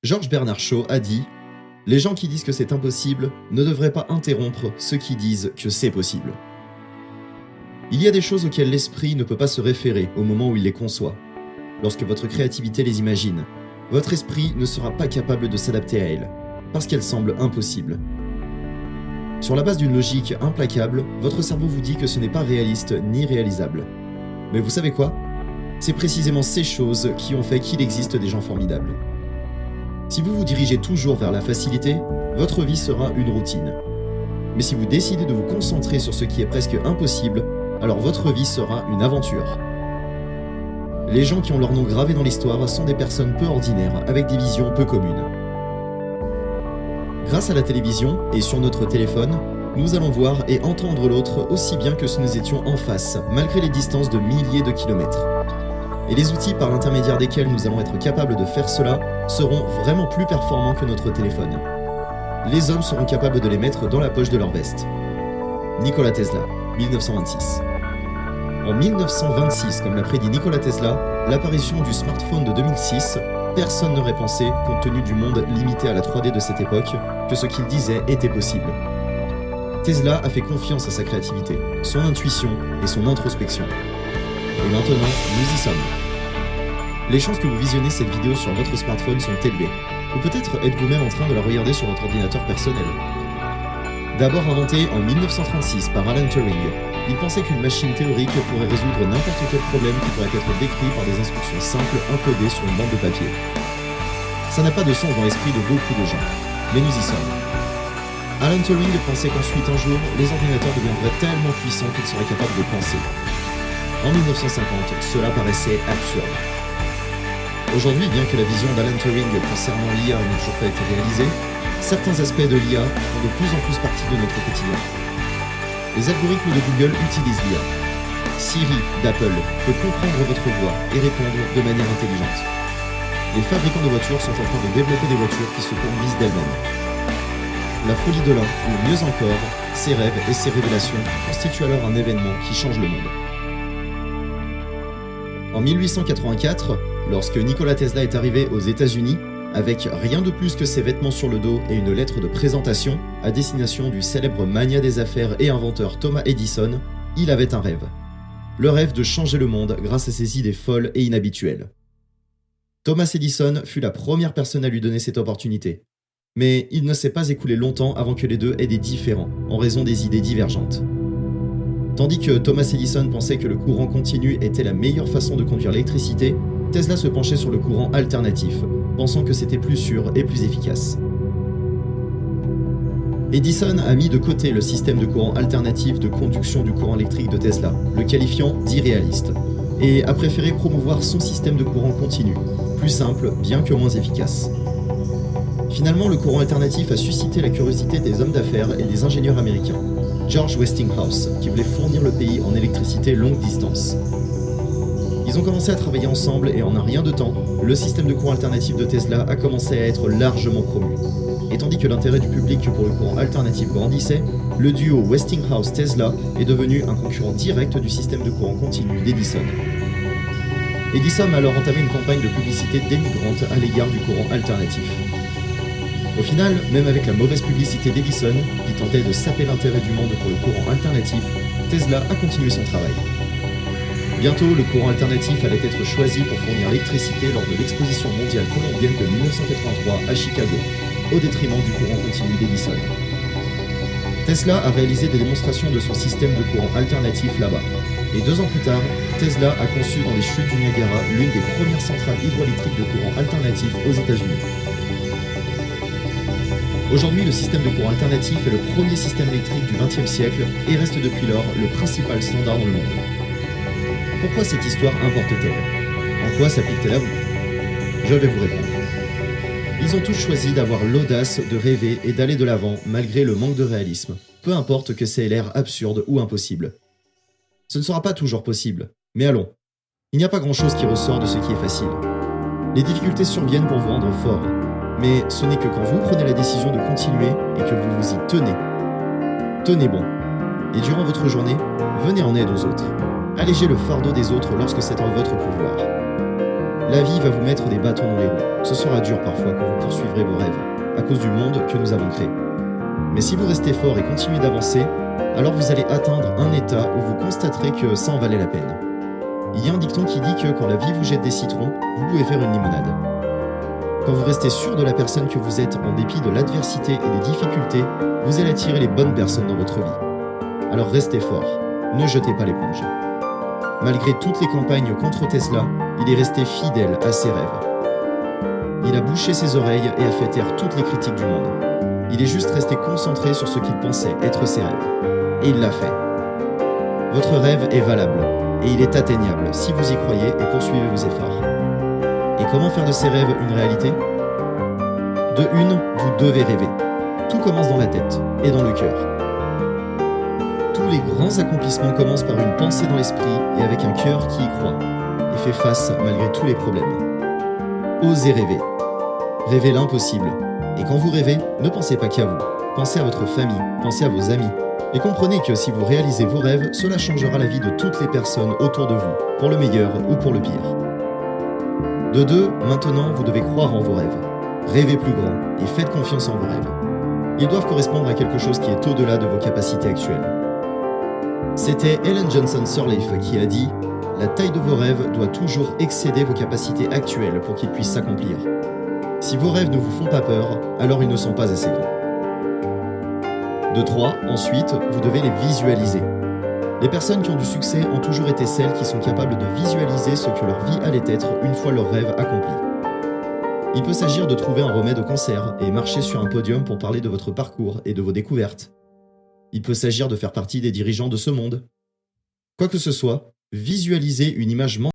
George Bernard Shaw a dit « Les gens qui disent que c'est impossible ne devraient pas interrompre ceux qui disent que c'est possible. » Il y a des choses auxquelles l'esprit ne peut pas se référer au moment où il les conçoit. Lorsque votre créativité les imagine, votre esprit ne sera pas capable de s'adapter à elles, parce qu'elles semblent impossibles. Sur la base d'une logique implacable, votre cerveau vous dit que ce n'est pas réaliste ni réalisable. Mais vous savez quoi ? C'est précisément ces choses qui ont fait qu'il existe des gens formidables. Si vous vous dirigez toujours vers la facilité, votre vie sera une routine. Mais si vous décidez de vous concentrer sur ce qui est presque impossible, alors votre vie sera une aventure. Les gens qui ont leur nom gravé dans l'histoire sont des personnes peu ordinaires, avec des visions peu communes. Grâce à la télévision et sur notre téléphone, nous allons voir et entendre l'autre aussi bien que si nous étions en face, malgré les distances de milliers de kilomètres. Et les outils par l'intermédiaire desquels nous allons être capables de faire cela seront vraiment plus performants que notre téléphone. Les hommes seront capables de les mettre dans la poche de leur veste. Nikola Tesla, 1926. En 1926, comme l'a prédit Nikola Tesla, l'apparition du smartphone de 2006, personne n'aurait pensé, compte tenu du monde limité à la 3D de cette époque, que ce qu'il disait était possible. Tesla a fait confiance à sa créativité, son intuition et son introspection. Et maintenant, nous y sommes. Les chances que vous visionnez cette vidéo sur votre smartphone sont élevées, ou peut-être êtes-vous même en train de la regarder sur votre ordinateur personnel. D'abord inventé en 1936 par Alan Turing, il pensait qu'une machine théorique pourrait résoudre n'importe quel problème qui pourrait être décrit par des instructions simples encodées sur une bande de papier. Ça n'a pas de sens dans l'esprit de beaucoup de gens, mais nous y sommes. Alan Turing pensait qu'ensuite un jour, les ordinateurs deviendraient tellement puissants qu'ils seraient capables de penser. En 1950, cela paraissait absurde. Aujourd'hui, bien que la vision d'Alan Turing concernant l'IA n'ait toujours pas été réalisée, certains aspects de l'IA font de plus en plus partie de notre quotidien. Les algorithmes de Google utilisent l'IA. Siri d'Apple peut comprendre votre voix et répondre de manière intelligente. Les fabricants de voitures sont en train de développer des voitures qui se conduisent d'elles-mêmes. La folie de l'un, ou mieux encore, ses rêves et ses révélations constituent alors un événement qui change le monde. En 1884, lorsque Nikola Tesla est arrivé aux États-Unis, avec rien de plus que ses vêtements sur le dos et une lettre de présentation à destination du célèbre magnat des affaires et inventeur Thomas Edison, il avait un rêve. Le rêve de changer le monde grâce à ses idées folles et inhabituelles. Thomas Edison fut la première personne à lui donner cette opportunité. Mais il ne s'est pas écoulé longtemps avant que les deux aient des différends, en raison des idées divergentes. Tandis que Thomas Edison pensait que le courant continu était la meilleure façon de conduire l'électricité, Tesla se penchait sur le courant alternatif, pensant que c'était plus sûr et plus efficace. Edison a mis de côté le système de courant alternatif de conduction du courant électrique de Tesla, le qualifiant d'irréaliste, et a préféré promouvoir son système de courant continu, plus simple bien que moins efficace. Finalement, le courant alternatif a suscité la curiosité des hommes d'affaires et des ingénieurs américains, George Westinghouse, qui voulait fournir le pays en électricité longue distance. Ils ont commencé à travailler ensemble et en un rien de temps, le système de courant alternatif de Tesla a commencé à être largement promu. Et tandis que l'intérêt du public pour le courant alternatif grandissait, le duo Westinghouse-Tesla est devenu un concurrent direct du système de courant continu d'Edison. Edison a alors entamé une campagne de publicité dénigrante à l'égard du courant alternatif. Au final, même avec la mauvaise publicité d'Edison, qui tentait de saper l'intérêt du monde pour le courant alternatif, Tesla a continué son travail. Bientôt, le courant alternatif allait être choisi pour fournir l'électricité lors de l'exposition mondiale colombienne de 1983 à Chicago, au détriment du courant continu d'Edison. Tesla a réalisé des démonstrations de son système de courant alternatif là-bas, et 2 ans plus tard, Tesla a conçu dans les chutes du Niagara l'une des premières centrales hydroélectriques de courant alternatif aux États-Unis. Aujourd'hui, le système de courant alternatif est le premier système électrique du XXe siècle et reste depuis lors le principal standard dans le monde. Pourquoi cette histoire importe-t-elle ? En quoi s'applique-t-elle à vous ? Je vais vous répondre. Ils ont tous choisi d'avoir l'audace de rêver et d'aller de l'avant malgré le manque de réalisme, peu importe que ça ait l'air absurde ou impossible. Ce ne sera pas toujours possible, mais allons. Il n'y a pas grand-chose qui ressort de ce qui est facile. Les difficultés surviennent pour vous rendre fort, mais ce n'est que quand vous prenez la décision de continuer et que vous vous y tenez. Tenez bon. Et durant votre journée, venez en aide aux autres. Allégez le fardeau des autres lorsque c'est en votre pouvoir. La vie va vous mettre des bâtons dans les roues. Ce sera dur parfois quand vous poursuivrez vos rêves, à cause du monde que nous avons créé. Mais si vous restez fort et continuez d'avancer, alors vous allez atteindre un état où vous constaterez que ça en valait la peine. Il y a un dicton qui dit que quand la vie vous jette des citrons, vous pouvez faire une limonade. Quand vous restez sûr de la personne que vous êtes en dépit de l'adversité et des difficultés, vous allez attirer les bonnes personnes dans votre vie. Alors restez fort, ne jetez pas l'éponge. Malgré toutes les campagnes contre Tesla, il est resté fidèle à ses rêves. Il a bouché ses oreilles et a fait taire toutes les critiques du monde. Il est juste resté concentré sur ce qu'il pensait être ses rêves. Et il l'a fait. Votre rêve est valable et il est atteignable si vous y croyez et poursuivez vos efforts. Et comment faire de ces rêves une réalité ? De une, vous devez rêver. Tout commence dans la tête et dans le cœur. Tous les grands accomplissements commencent par une pensée dans l'esprit et avec un cœur qui y croit et fait face malgré tous les problèmes. Osez rêver. Rêvez l'impossible. Et quand vous rêvez, ne pensez pas qu'à vous. Pensez à votre famille, pensez à vos amis. Et comprenez que si vous réalisez vos rêves, cela changera la vie de toutes les personnes autour de vous, pour le meilleur ou pour le pire. De deux, maintenant, vous devez croire en vos rêves. Rêvez plus grand et faites confiance en vos rêves. Ils doivent correspondre à quelque chose qui est au-delà de vos capacités actuelles. C'était Ellen Johnson Sirleaf qui a dit « La taille de vos rêves doit toujours excéder vos capacités actuelles pour qu'ils puissent s'accomplir. Si vos rêves ne vous font pas peur, alors ils ne sont pas assez grands. » De 3, ensuite, vous devez les visualiser. Les personnes qui ont du succès ont toujours été celles qui sont capables de visualiser ce que leur vie allait être une fois leur rêve accompli. Il peut s'agir de trouver un remède au cancer et marcher sur un podium pour parler de votre parcours et de vos découvertes. Il peut s'agir de faire partie des dirigeants de ce monde. Quoi que ce soit, visualisez une image mentale